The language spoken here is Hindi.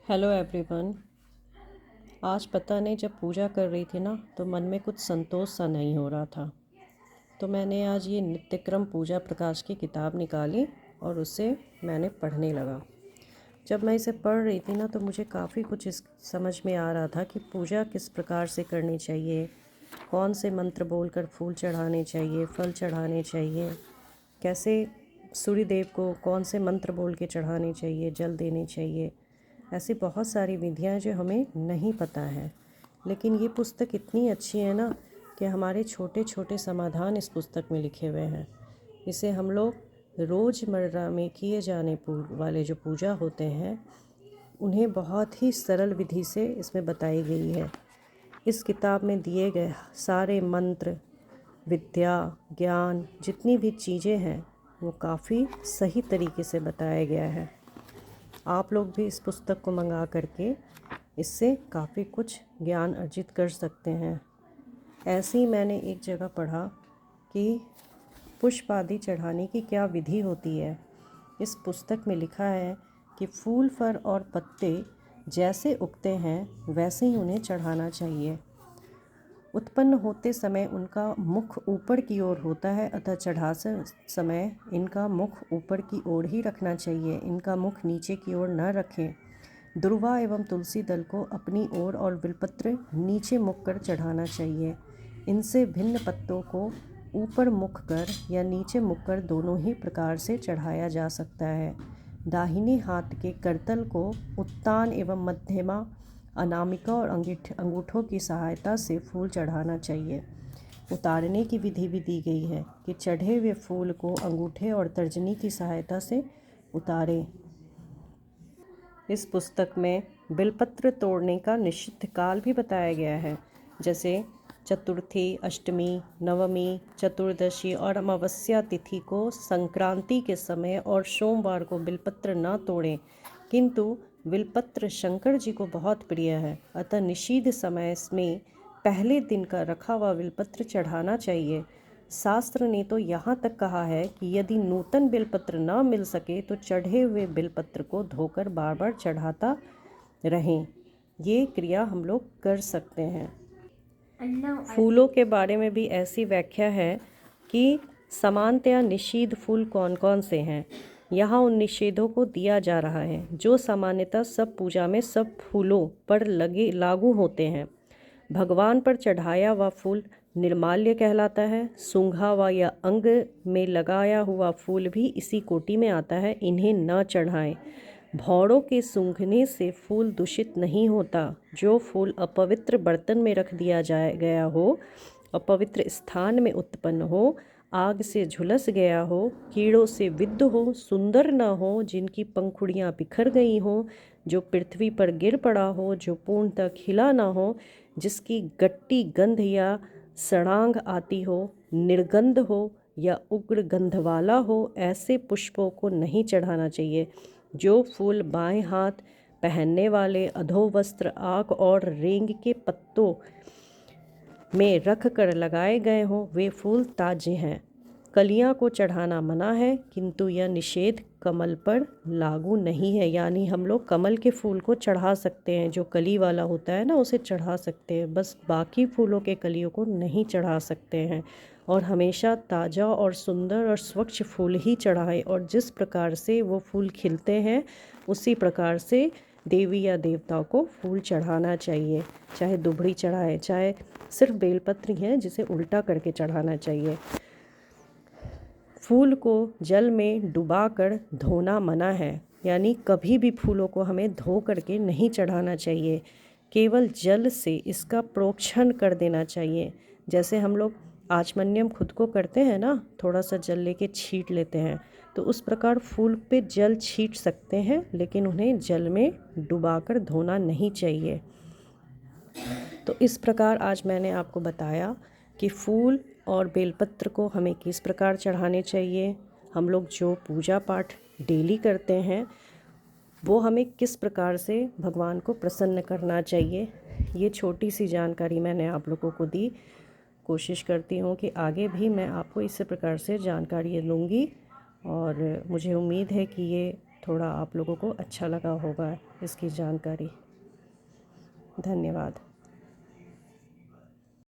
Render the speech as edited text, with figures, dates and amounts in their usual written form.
Hello everyone. आज पता नहीं जब पूजा कर रही थी ना तो मन में कुछ संतोष सा नहीं हो रहा था। तो मैंने आज ये नित्यक्रम पूजा प्रकाश की किताब निकाली और उसे मैंने पढ़ने लगा। जब मैं इसे पढ़ रही थी ना तो मुझे काफ़ी कुछ इस समझ में आ रहा था कि पूजा किस प्रकार से करनी चाहिए, कौन से मंत्र बोलकर फूल चढ़ाने चाहिए, फल चढ़ाने चाहिए, कैसे सूर्य देव को कौन से मंत्र बोल के चढ़ाने चाहिए, जल देने चाहिए। ऐसी बहुत सारी विधियाँ जो हमें नहीं पता है। लेकिन ये पुस्तक इतनी अच्छी है ना कि हमारे छोटे छोटे समाधान इस पुस्तक में लिखे हुए हैं। इसे हम लोग रोज़मर्रा में किए जाने वाले जो पूजा होते हैं उन्हें बहुत ही सरल विधि से इसमें बताई गई है। इस किताब में दिए गए सारे मंत्र, विद्या, ज्ञान, जितनी भी चीज़ें हैं वो काफ़ी सही तरीके से बताया गया है। आप लोग भी इस पुस्तक को मंगा करके इससे काफ़ी कुछ ज्ञान अर्जित कर सकते हैं। ऐसे ही मैंने एक जगह पढ़ा कि पुष्प आदि चढ़ाने की क्या विधि होती है। इस पुस्तक में लिखा है कि फूल, फल और पत्ते जैसे उगते हैं वैसे ही उन्हें चढ़ाना चाहिए। उत्पन्न होते समय उनका मुख ऊपर की ओर होता है, अतः चढ़ाते समय इनका मुख ऊपर की ओर ही रखना चाहिए। इनका मुख नीचे की ओर न रखें। दुर्वा एवं तुलसी दल को अपनी ओर और बिलपत्र नीचे मुख कर चढ़ाना चाहिए। इनसे भिन्न पत्तों को ऊपर मुख कर या नीचे मुख कर दोनों ही प्रकार से चढ़ाया जा सकता है। दाहिने हाथ के करतल को उत्तान एवं मध्यमा, अनामिका और अंगूठों की सहायता से फूल चढ़ाना चाहिए। उतारने की विधि भी दी गई है कि चढ़े हुए फूल को अंगूठे और तर्जनी की सहायता से उतारें। इस पुस्तक में बिलपत्र तोड़ने का निषिद्ध काल भी बताया गया है, जैसे चतुर्थी, अष्टमी, नवमी, चतुर्दशी और अमावस्या तिथि को संक्रांति के समय और सोमवार को बिलपत्र न तोड़ें। किंतु बिलपत्र शंकर जी को बहुत प्रिय है, अतः निषिद्ध समय में पहले दिन का रखा हुआ बिलपत्र चढ़ाना चाहिए। शास्त्र ने तो यहाँ तक कहा है कि यदि नूतन बिलपत्र न मिल सके तो चढ़े हुए बिलपत्र को धोकर बार बार चढ़ाता रहें। ये क्रिया हम लोग कर सकते हैं। फूलों के बारे में भी ऐसी व्याख्या है कि समानतया निषिद्ध फूल कौन कौन से हैं। यहाँ उन निषेधों को दिया जा रहा है जो सामान्यतः सब पूजा में सब फूलों पर लागू होते हैं। भगवान पर चढ़ाया हुआ फूल निर्माल्य कहलाता है। सूंघा हुआ या अंग में लगाया हुआ फूल भी इसी कोटि में आता है। इन्हें न चढ़ाएं। भौरों के सूंघने से फूल दूषित नहीं होता। जो फूल अपवित्र बर्तन में रख दिया गया हो, अपवित्र स्थान में उत्पन्न हो, आग से झुलस गया हो, कीड़ों से विद्ध हो, सुंदर न हो, जिनकी पंखुड़ियाँ बिखर गई हो, जो पृथ्वी पर गिर पड़ा हो, जो पूर्णतः खिला ना हो, जिसकी गट्टी गंध या सड़ांग आती हो, निर्गंध हो या उग्र गंध वाला हो, ऐसे पुष्पों को नहीं चढ़ाना चाहिए। जो फूल बाएं हाथ पहनने वाले अधोवस्त्र, आक और रेंग के पत्तों में रख कर लगाए गए हों वे फूल ताजे हैं। कलियां को चढ़ाना मना है, किंतु यह निषेध कमल पर लागू नहीं है। यानी हम लोग कमल के फूल को चढ़ा सकते हैं, जो कली वाला होता है ना उसे चढ़ा सकते हैं, बस बाकी फूलों के कलियों को नहीं चढ़ा सकते हैं। और हमेशा ताज़ा और सुंदर और स्वच्छ फूल ही चढ़ाएं, और जिस प्रकार से वो फूल खिलते हैं उसी प्रकार से देवी या देवताओं को फूल चढ़ाना चाहिए। चाहे दुबड़ी चढ़ाए, चाहे सिर्फ बेलपत्र है जिसे उल्टा करके चढ़ाना चाहिए। फूल को जल में डुबाकर धोना मना है, यानी कभी भी फूलों को हमें धो करके नहीं चढ़ाना चाहिए। केवल जल से इसका प्रोक्षण कर देना चाहिए। जैसे हम लोग आचमन्यम खुद को करते हैं ना, थोड़ा सा जल लेके छींट लेते हैं, तो उस प्रकार फूल पे जल छींट सकते हैं, लेकिन उन्हें जल में डुबाकर धोना नहीं चाहिए। तो इस प्रकार आज मैंने आपको बताया कि फूल और बेलपत्र को हमें किस प्रकार चढ़ाने चाहिए। हम लोग जो पूजा पाठ डेली करते हैं वो हमें किस प्रकार से भगवान को प्रसन्न करना चाहिए। ये छोटी सी जानकारी मैंने आप लोगों को दी। कोशिश करती हूँ कि आगे भी मैं आपको इसी प्रकार से जानकारी लूँगी, और मुझे उम्मीद है कि ये थोड़ा आप लोगों को अच्छा लगा होगा इसकी जानकारी। धन्यवाद।